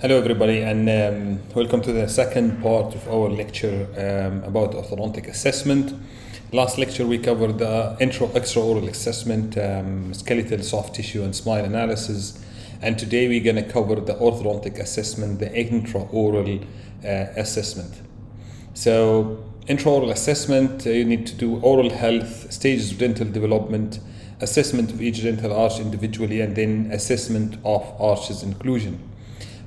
Hello everybody, and welcome to the second part of our lecture about orthodontic assessment. Last lecture we covered the extraoral assessment, skeletal, soft tissue and smile analysis, and today we're going to cover the orthodontic assessment, the intraoral assessment. So intraoral assessment, you need to do oral health, stages of dental development, assessment of each dental arch individually, and then assessment of arches inclusion.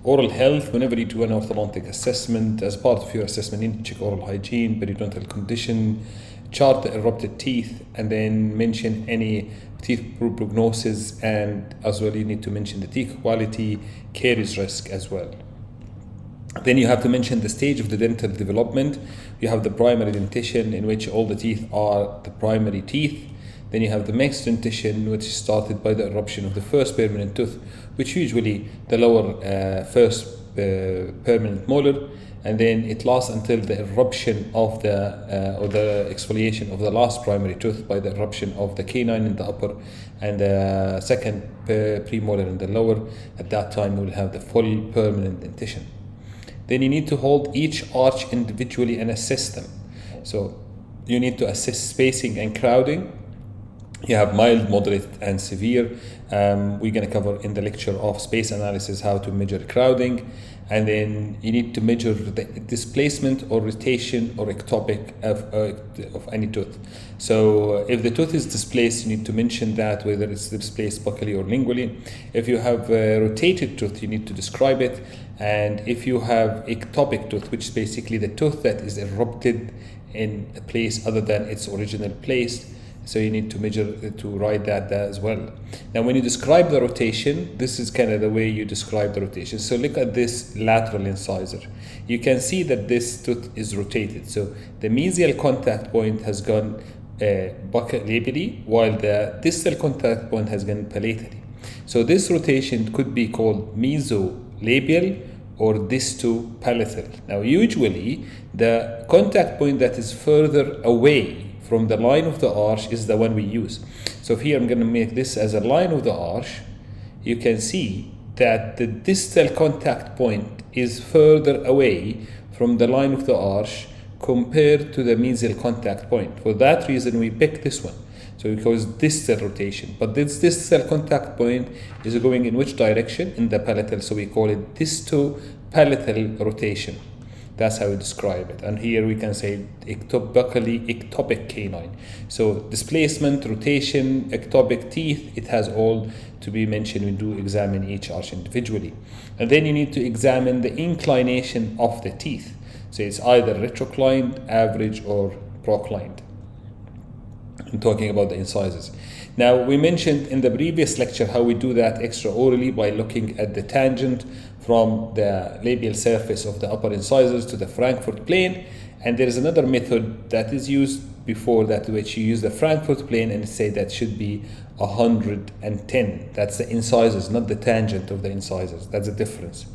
Oral health, whenever you do an orthodontic assessment, as part of your assessment, you need to check oral hygiene, periodontal condition, chart the erupted teeth, and then mention any teeth prognosis, and as well you need to mention the teeth quality, caries risk as well. Then you have to mention the stage of the dental development. You have the primary dentition, in which all the teeth are the primary teeth. Then you have the mixed dentition, which is started by the eruption of the first permanent tooth, which usually the lower first permanent molar, and then it lasts until the eruption of or the exfoliation of the last primary tooth by the eruption of the canine in the upper and the second premolar in the lower. At that time, you will have the full permanent dentition. Then you need to hold each arch individually and assess them. So you need to assess spacing and crowding. You have mild, moderate, and severe. We're going to cover in the lecture of space analysis how to measure crowding, and then you need to measure the displacement or rotation or ectopic of any tooth. So if the tooth is displaced, you need to mention that, whether it's displaced buccally or lingually. If you have a rotated tooth, you need to describe it. And if you have ectopic tooth, which is basically the tooth that is erupted in a place other than its original place, so you need to measure to write that as well. Now when you describe the rotation, this is kind of the way you describe the rotation. So look at this lateral incisor. You can see that this tooth is rotated. So the mesial contact point has gone buccal-labially, while the distal contact point has gone palatally. So this rotation could be called mesolabial or disto-palatal. Now usually the contact point that is further away from the line of the arch is the one we use. So here I'm going to make this as a line of the arch. You can see that the distal contact point is further away from the line of the arch compared to the mesial contact point. For that reason we pick this one. So it goes distal rotation. But this distal contact point is going in which direction? In the palatal. So we call it disto-palatal rotation. That's how we describe it. And here we can say ectopic canine. So displacement, rotation, ectopic teeth, it has all to be mentioned. We do examine each arch individually. And then you need to examine the inclination of the teeth. So it's either retroclined, average, or proclined. I'm talking about the incisors. Now we mentioned in the previous lecture how we do that extraorally by looking at the tangent from the labial surface of the upper incisors to the Frankfurt plane, and there is another method that is used before that, which you use the Frankfurt plane and say that should be 110. That's the incisors, not the tangent of the incisors. That's the difference.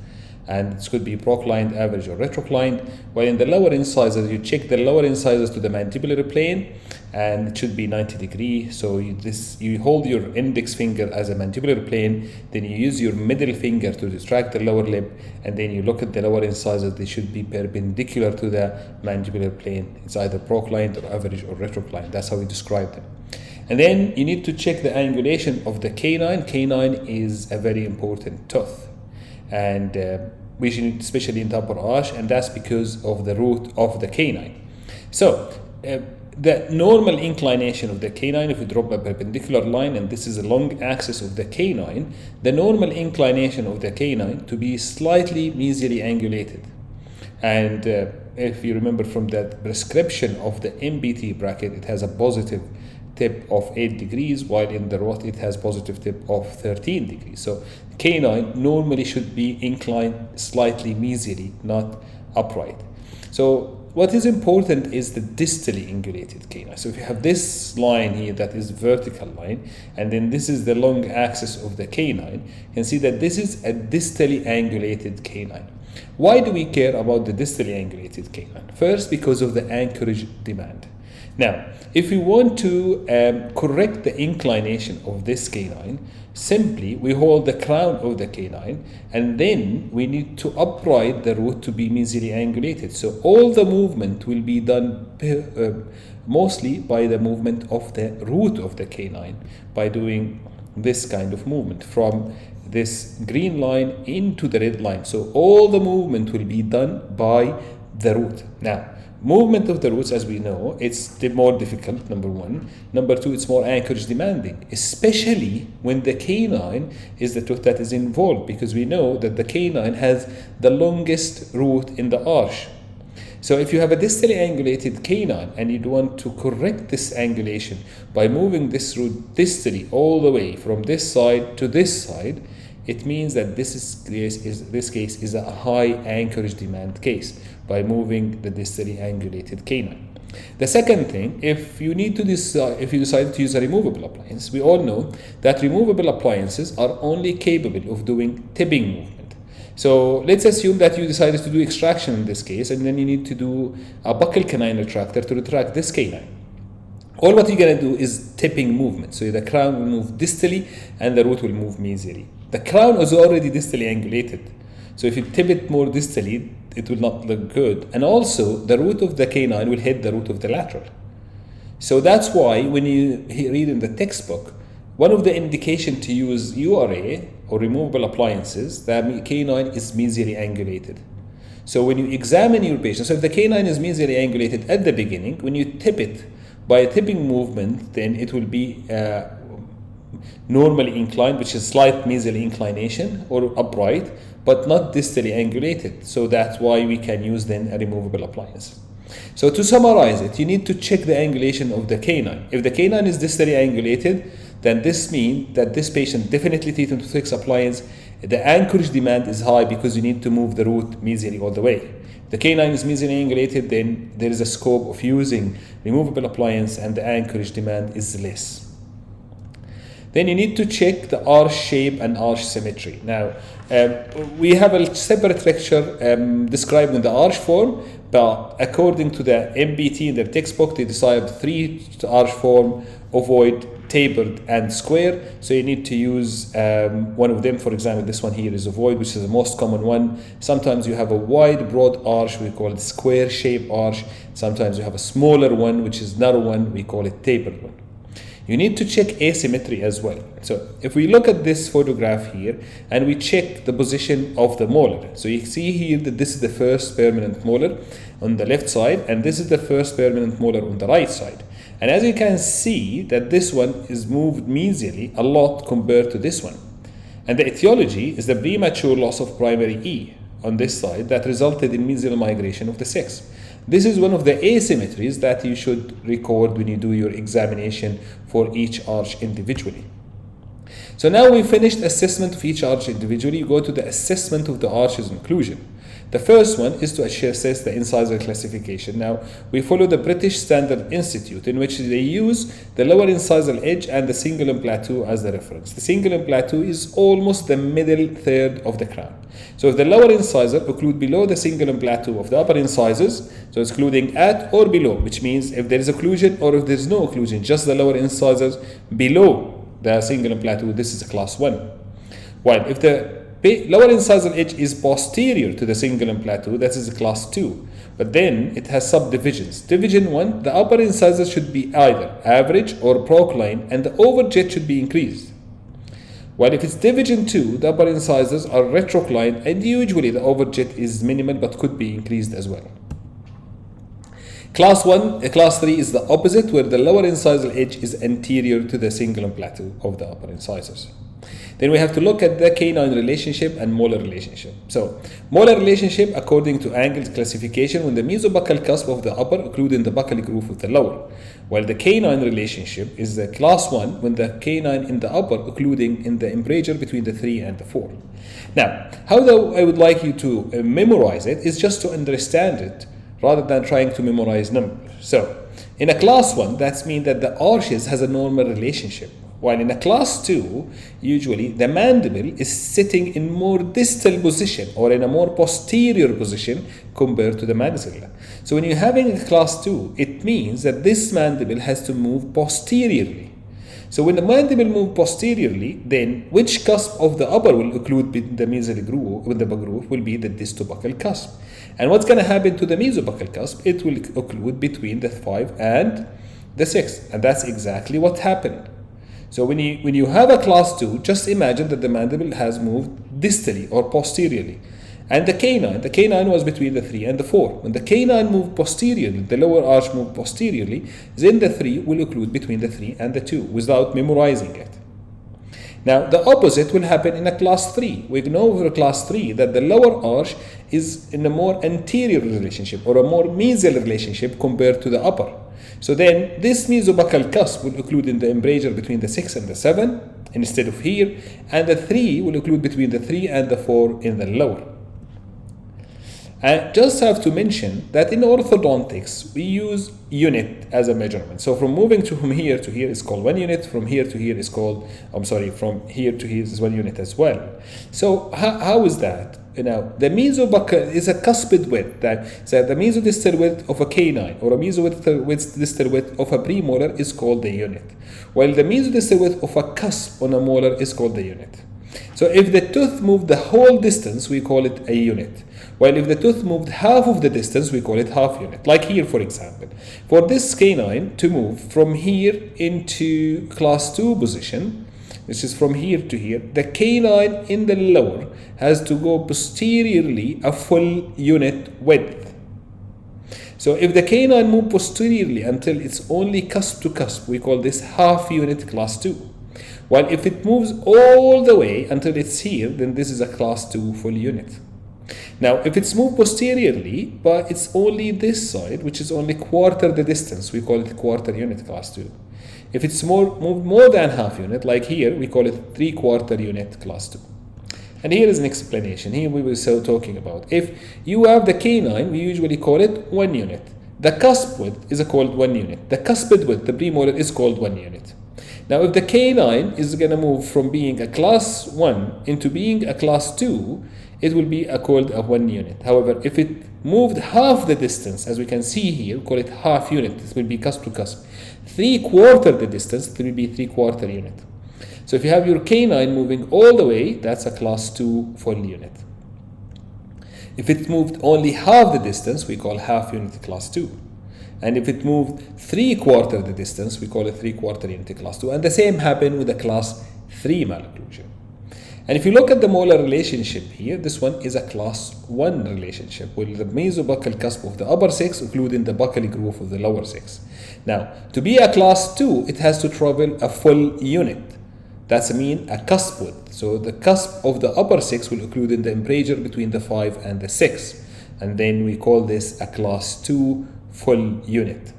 And it could be proclined, average, or retroclined. While in the lower incisors, you check the lower incisors to the mandibular plane, and it should be 90 degrees. So you hold your index finger as a mandibular plane, then you use your middle finger to distract the lower lip, and then you look at the lower incisors. They should be perpendicular to the mandibular plane. It's either proclined or average or retroclined. That's how we describe them. And then you need to check the angulation of the canine. Canine is a very important tooth, and especially in the upper arch, and that's because of the root of the canine. So the normal inclination of the canine, if we drop a perpendicular line, and this is a long axis of the canine, the normal inclination of the canine to be slightly mesially angulated. And if you remember from that prescription of the MBT bracket, it has a positive tip of 8 degrees, while in the rot it has positive tip of 13 degrees. So canine normally should be inclined slightly mesially, not upright. So what is important is the distally angulated canine. So if you have this line here that is vertical line, and then this is the long axis of the canine, you can see that this is a distally angulated canine. Why do we care about the distally angulated canine? First, because of the anchorage demand. Now, if we want to correct the inclination of this canine, simply we hold the crown of the canine, and then we need to upright the root to be mesially angulated. So all the movement will be done mostly by the movement of the root of the canine, by doing this kind of movement from this green line into the red line. So all the movement will be done by the root. Now, movement of the roots, as we know, it's more difficult, number one. Number two, it's more anchorage demanding, especially when the canine is the tooth that is involved, because we know that the canine has the longest root in the arch. So if you have a distally angulated canine and you want to correct this angulation by moving this root distally all the way from this side to this side, it means that this case is a high anchorage demand case by moving the distally angulated canine. The second thing, if you decide to use a removable appliance, we all know that removable appliances are only capable of doing tipping movement. So let's assume that you decided to do extraction in this case, and then you need to do a buccal canine retractor to retract this canine. All what you're going to do is tipping movement. So the crown will move distally and the root will move mesially. The crown is already distally angulated. So if you tip it more distally, it will not look good. And also, the root of the canine will hit the root of the lateral. So that's why when you read in the textbook, one of the indications to use URA or removable appliances, the canine is mesially angulated. So when you examine your patient, so if the canine is mesially angulated at the beginning, when you tip it by a tipping movement, then it will be normally inclined, which is slight mesial inclination, or upright, but not distally angulated. So that's why we can use then a removable appliance. So to summarize it, you need to check the angulation of the canine. If the canine is distally angulated, then this means that this patient definitely teeth into fixed appliance. The anchorage demand is high because you need to move the root mesially all the way. If the canine is mesially angulated, then there is a scope of using removable appliance and the anchorage demand is less. Then you need to check the arch shape and arch symmetry. Now, we have a separate lecture describing the arch form, but according to the MBT in their textbook, they describe 3 arch form: ovoid, tapered, and square. So you need to use one of them. For example, this one here is ovoid, which is the most common one. Sometimes you have a wide, broad arch, we call it square shape arch. Sometimes you have a smaller one, which is narrow one, we call it tapered one. You need to check asymmetry as well. So if we look at this photograph here and we check the position of the molar. So you see here that this is the first permanent molar on the left side, and this is the first permanent molar on the right side. And as you can see that this one is moved mesially a lot compared to this one. And the etiology is the premature loss of primary E on this side that resulted in mesial migration of the 6. This is one of the asymmetries that you should record when you do your examination for each arch individually. So now we finished assessment of each arch individually. You go to the assessment of the arch's inclusion. The first one is to assess the incisor classification. Now, we follow the British Standard Institute, in which they use the lower incisal edge and the cingulum plateau as the reference. The cingulum plateau is almost the middle third of the crown. So if the lower incisor occlude below the cingulum plateau of the upper incisors, so it's occluding at or below, which means if there is occlusion or if there is no occlusion, just the lower incisors below the cingulum plateau, this is a class 1. While if the lower incisal edge is posterior to the cingulum plateau, that is a class 2. But then it has subdivisions. Division 1, the upper incisor should be either average or procline, and the overjet should be increased. While if it's division 2, the upper incisors are retrocline, and usually the overjet is minimal but could be increased as well. Class 3 is the opposite, where the lower incisal edge is anterior to the cingulum plateau of the upper incisors. Then we have to look at the canine relationship and molar relationship. So, molar relationship according to Engel's classification, when the mesobuccal cusp of the upper occluding the buccal groove of the lower. While the canine relationship is the class 1, when the canine in the upper occluding in the embrasure between the 3 and the 4. Now, how I would like you to memorize it is just to understand it rather than trying to memorize numbers. So, in a class 1, that means that the arches has a normal relationship While in a class 2, usually the mandible is sitting in more distal position or in a more posterior position compared to the maxilla. So when you're having a class 2, it means that this mandible has to move posteriorly. So when the mandible moves posteriorly, then which cusp of the upper will occlude the mesial groove, with the groove will be the distobuccal cusp. And what's going to happen to the mesobuccal cusp? It will occlude between the 5 and the 6. And that's exactly what happened. So when you have a class 2, just imagine that the mandible has moved distally or posteriorly. And the canine was between the 3 and the 4. When the canine moved posteriorly, the lower arch moved posteriorly, then the 3 will occlude between the 3 and the 2 without memorizing it. Now, the opposite will happen in a class 3. We know for a class 3 that the lower arch is in a more anterior relationship or a more mesial relationship compared to the upper. So then this mesobuccal cusp will occlude in the embrasure between the 6 and the 7 instead of here, and the 3 will occlude between the 3 and the 4 in the lower. I just have to mention that in orthodontics, we use unit as a measurement. So from moving from here to here is called 1 unit, from here to here is called, from here to here is 1 unit as well. So how is that? Now, the mesobuccal is a cuspid width, so the mesodistal width of a canine or a mesodistal width of a premolar is called the unit, while the mesodistal width of a cusp on a molar is called the unit. So if the tooth moved the whole distance, we call it a unit. While if the tooth moved half of the distance, we call it half unit. Like here, for example. For this canine to move from here into class 2 position, which is from here to here, the canine in the lower has to go posteriorly a full unit width. So if the canine moves posteriorly until it's only cusp to cusp, we call this half unit class 2. While if it moves all the way until it's here, then this is a class 2 full unit. Now, if it's moved posteriorly, but it's only this side, which is only quarter the distance, we call it quarter unit class 2. If it's moved more than half unit, like here, we call it 3/4 unit class 2. And here is an explanation. Here we were talking about. If you have the canine, we usually call it 1 unit. The cusp width is called 1 unit. The cuspid width, the premolar, is called 1 unit. Now, if the canine is going to move from being a class 1 into being a class 2, it will be called a 1 unit. However, if it moved half the distance, as we can see here, we call it half unit. This will be cusp to cusp. 3/4 the distance, it will be 3/4 unit. So if you have your canine moving all the way, that's a class 2 full unit. If it moved only half the distance, we call half unit class 2. And if it moved 3/4 the distance, we call it 3/4 unit class 2. And the same happened with the class 3 malocclusion. And if you look at the molar relationship here, this one is a class 1 relationship, with the mesobuccal cusp of the upper 6 occluding the buccal groove of the lower 6. Now, to be a class 2, it has to travel a full unit. That's a cusp width. So the cusp of the upper 6 will occlude in the embrasure between the 5 and the 6. And then we call this a class 2 full unit.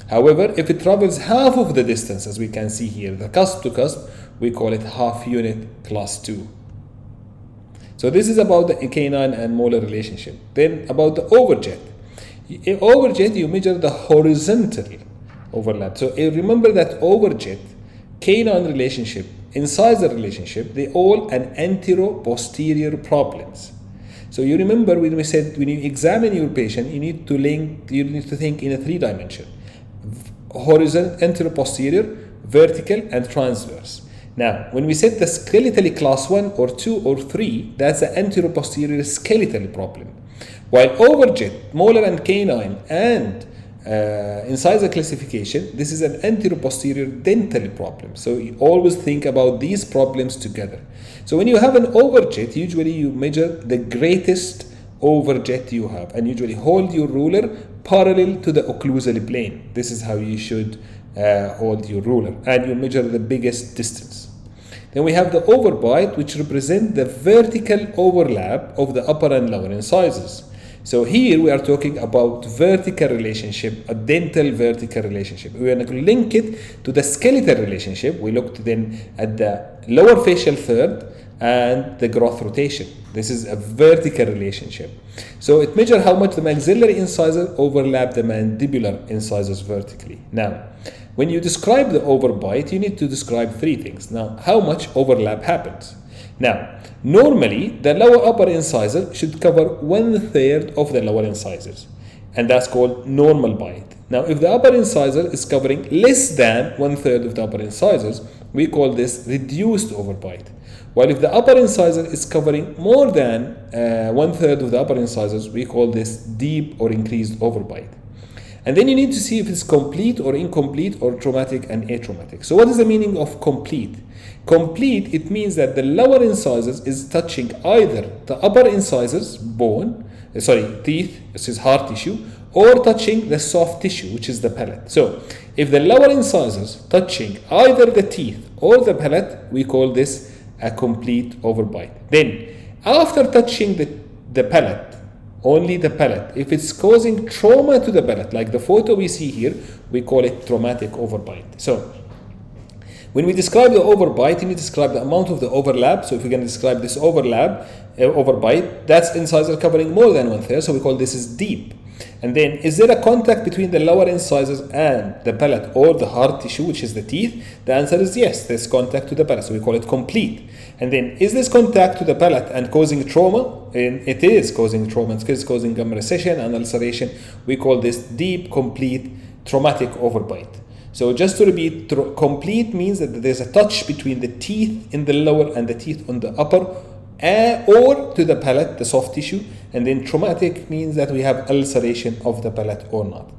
However, if it travels half of the distance, as we can see here, the cusp to cusp, we call it half unit class 2. So this is about the canine and molar relationship. Then about the overjet. In overjet, you measure the horizontal overlap. So remember that overjet, canine relationship, incisor relationship, they all an antero-posterior problems. So you remember when we said when you examine your patient, you need to think in a 3 dimension: horizontal, anteroposterior, vertical, and transverse. Now, when we said the skeletally class 1 or 2 or 3, that's an anteroposterior skeletal problem. While overjet, molar and canine, and incisor classification, this is an anteroposterior dental problem. So you always think about these problems together. So when you have an overjet, usually you measure the greatest overjet you have, and usually hold your ruler parallel to the occlusal plane. This is how you should hold your ruler, and you measure the biggest distance. Then we have the overbite, which represent the vertical overlap of the upper and lower incisors. So here we are talking about vertical relationship, a dental vertical relationship. We are going to link it to the skeletal relationship. We looked then at the lower facial third and the growth rotation. This is a vertical relationship. So it measures how much the maxillary incisor overlap the mandibular incisors vertically. Now, When you describe the overbite, you need to describe three things. Now, how much overlap happens? Now, normally, the lower upper incisor should cover 1/3 of the lower incisors, and that's called normal bite. Now, if the upper incisor is covering less than 1/3 of the upper incisors, we call this reduced overbite. While if the upper incisor is covering more than 1/3 of the upper incisors, we call this deep or increased overbite. And then you need to see if it's complete or incomplete or traumatic and atraumatic. So what is the meaning of complete? Complete, it means that the lower incisors is touching either the upper incisors teeth, this is hard tissue, or touching the soft tissue, which is the palate. So if the lower incisors touching either the teeth or the palate, we call this a complete overbite. Then after touching the palate, only the palate, if it's causing trauma to the palate, like the photo we see here, we call it traumatic overbite. So when we describe the overbite, we describe the amount of the overlap. So if we're going to describe this overbite, that's incisor covering more than 1/3, so we call this is deep. And then, is there a contact between the lower incisors and the palate or the hard tissue, which is the teeth? The answer is yes, there's contact to the palate, so we call it complete. And then, is this contact to the palate and causing trauma? And it is causing trauma, it's causing gum recession and ulceration. We call this deep, complete, traumatic overbite. So just to repeat, complete means that there's a touch between the teeth in the lower and the teeth on the upper, or to the palate, the soft tissue. And then traumatic means that we have ulceration of the palate or not.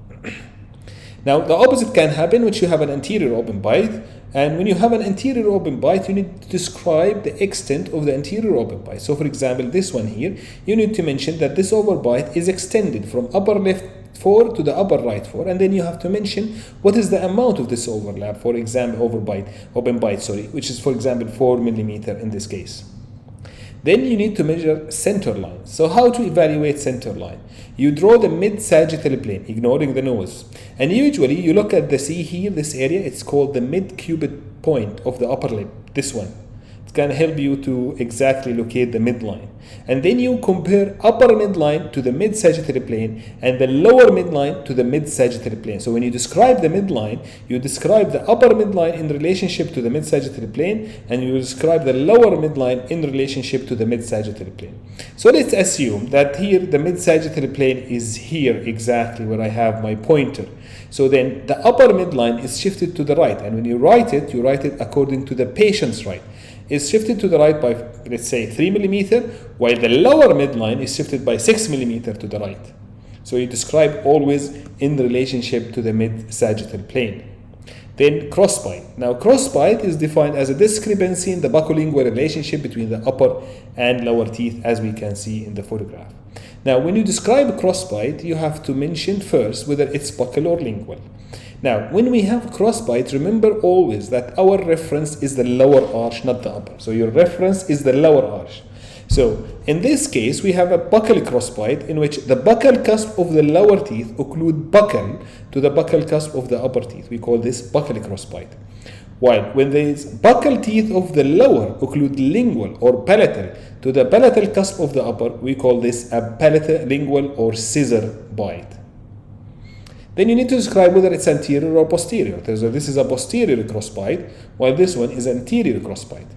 Now the opposite can happen, which you have an anterior open bite. And when you have an anterior open bite, you need to describe the extent of the anterior open bite. So for example, this one here, you need to mention that this overbite is extended from upper left 4 to the upper right 4, and then you have to mention what is the amount of this overlap. For example, open bite, which is for example 4 millimeter in this case. Then you need to measure center line. So how to evaluate center line? You draw the mid-sagittal plane, ignoring the nose. And usually you look at see here, this area, it's called the mid-cupid point of the upper lip, this one. It's going to help you to exactly locate the midline. And then you compare upper midline to the mid-sagittal plane and the lower midline to the mid-sagittal plane. So when you describe the midline, you describe the upper midline in relationship to the mid-sagittal plane, and you describe the lower midline in relationship to the mid-sagittal plane. So let's assume that here the mid-sagittal plane is here exactly where I have my pointer. So then the upper midline is shifted to the right, and when you write it according to the patient's right. Is shifted to the right by, let's say, 3 millimeter, while the lower midline is shifted by 6 millimeter to the right. So you describe always in relationship to the mid-sagittal plane. Then crossbite. Now crossbite is defined as a discrepancy in the buccolingual relationship between the upper and lower teeth, as we can see in the photograph. Now when you describe crossbite, you have to mention first whether it's buccal or lingual. Now, when we have crossbite, remember always that our reference is the lower arch, not the upper. So your reference is the lower arch. So in this case, we have a buccal crossbite in which the buccal cusp of the lower teeth occlude buccal to the buccal cusp of the upper teeth. We call this buccal crossbite. While when the buccal teeth of the lower occlude lingual or palatal to the palatal cusp of the upper, we call this a palatal-lingual or scissor bite. Then you need to describe whether it's anterior or posterior. So this is a posterior crossbite, while this one is anterior crossbite.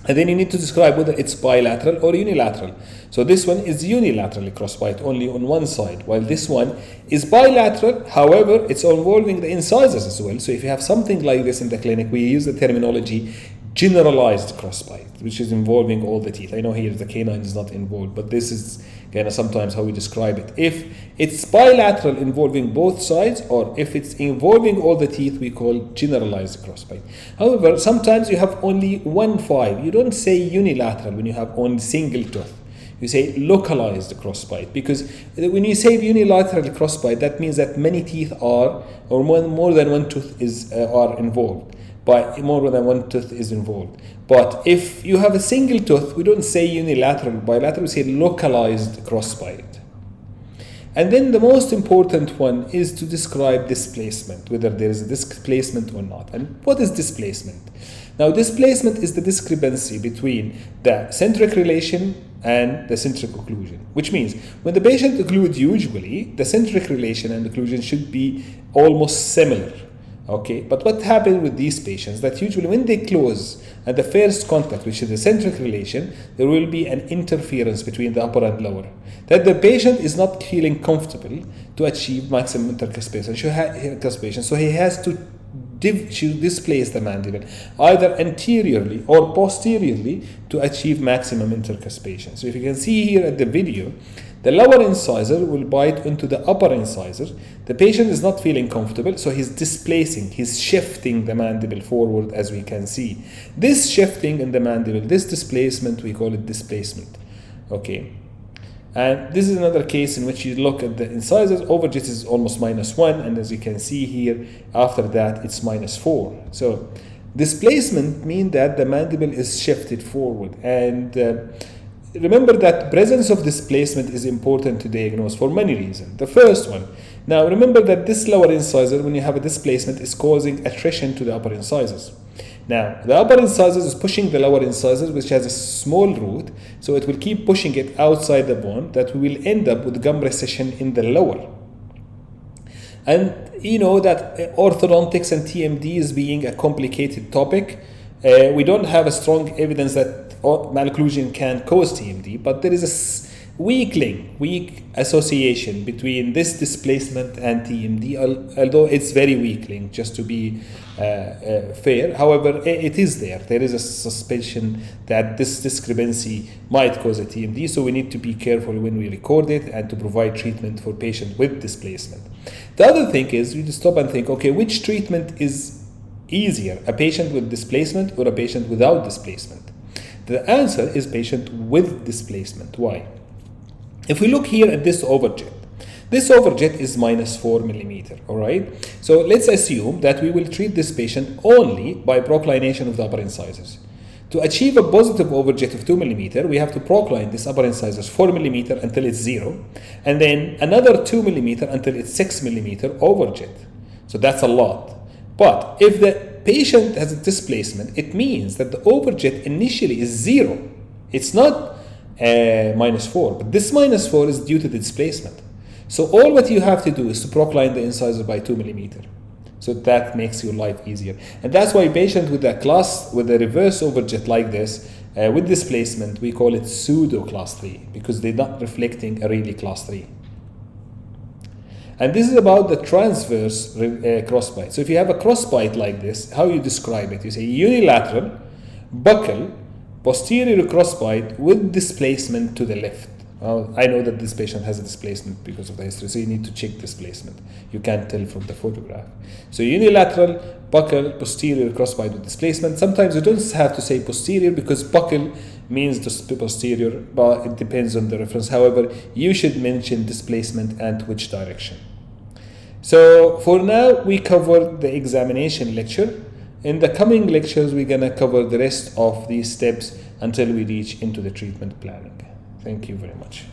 And then you need to describe whether it's bilateral or unilateral. So this one is unilaterally crossbite, only on one side, while this one is bilateral. However, it's involving the incisors as well. So if you have something like this in the clinic, we use the terminology generalized crossbite, which is involving all the teeth. I know here the canine is not involved, but this is kind of sometimes how we describe it. If it's bilateral involving both sides, or if it's involving all the teeth, we call generalized crossbite. However, sometimes you have only 1/5. You don't say unilateral when you have only single tooth. You say localized crossbite, because when you say unilateral crossbite, that means that many teeth are, or more than one tooth are involved. But more than one tooth is involved. But if you have a single tooth, we don't say unilateral, bilateral, we say localized crossbite. And then the most important one is to describe displacement, whether there is a displacement or not. And what is displacement? Now, displacement is the discrepancy between the centric relation and the centric occlusion, which means when the patient occludes, usually the centric relation and occlusion should be almost similar. Okay, but what happens with these patients, that usually when they close at the first contact, which is the centric relation, there will be an interference between the upper and lower, that the patient is not feeling comfortable to achieve maximum intercuspation. So he has to displace the mandible either anteriorly or posteriorly to achieve maximum intercuspation. So if you can see here at the video, the lower incisor will bite into the upper incisor. The patient is not feeling comfortable, so he's displacing, he's shifting the mandible forward, as we can see. This shifting in the mandible, this displacement, we call it displacement. Okay. And this is another case in which you look at the incisors. Overjet is almost -1, and as you can see here, after that it's -4. So displacement means that the mandible is shifted forward. And remember that presence of displacement is important to diagnose for many reasons. The first one, now remember that this lower incisor, when you have a displacement, is causing attrition to the upper incisors. Now, the upper incisors is pushing the lower incisors, which has a small root, so it will keep pushing it outside the bone, that we will end up with gum recession in the lower. And you know that orthodontics and TMDs being a complicated topic, we don't have a strong evidence that malocclusion can cause TMD, but there is a weak association between this displacement and TMD, although it's very weak link, just to be fair. However, it is there. There is a suspicion that this discrepancy might cause a TMD, so we need to be careful when we record it and to provide treatment for patients with displacement. The other thing is, you just stop and think, okay, which treatment is easier, a patient with displacement or a patient without displacement? The answer is patient with displacement. Why? If we look here at this overjet is -4 millimeter, all right? So let's assume that we will treat this patient only by proclination of the upper incisors. To achieve a positive overjet of 2 millimeter, we have to procline this upper incisors 4 millimeter until it's 0, and then another 2 millimeter until it's 6 millimeter overjet. So that's a lot. But if the patient has a displacement, it means that the overjet initially is 0. It's not -4, but this -4 is due to the displacement. So all what you have to do is to procline the incisor by 2 millimeter. So that makes your life easier. And that's why patients with a reverse overjet like this, with displacement, we call it pseudo class 3, because they're not reflecting a really class 3. And this is about the transverse crossbite. So if you have a crossbite like this, how you describe it? You say unilateral, buccal, posterior crossbite with displacement to the left. I know that this patient has a displacement because of the history, so you need to check displacement. You can't tell from the photograph. So unilateral, buccal, posterior crossbite with displacement. Sometimes you don't have to say posterior because buccal means the posterior, but it depends on the reference. However, you should mention displacement and which direction. So for now, we covered the examination lecture. In the coming lectures, we're going to cover the rest of these steps until we reach into the treatment planning. Thank you very much.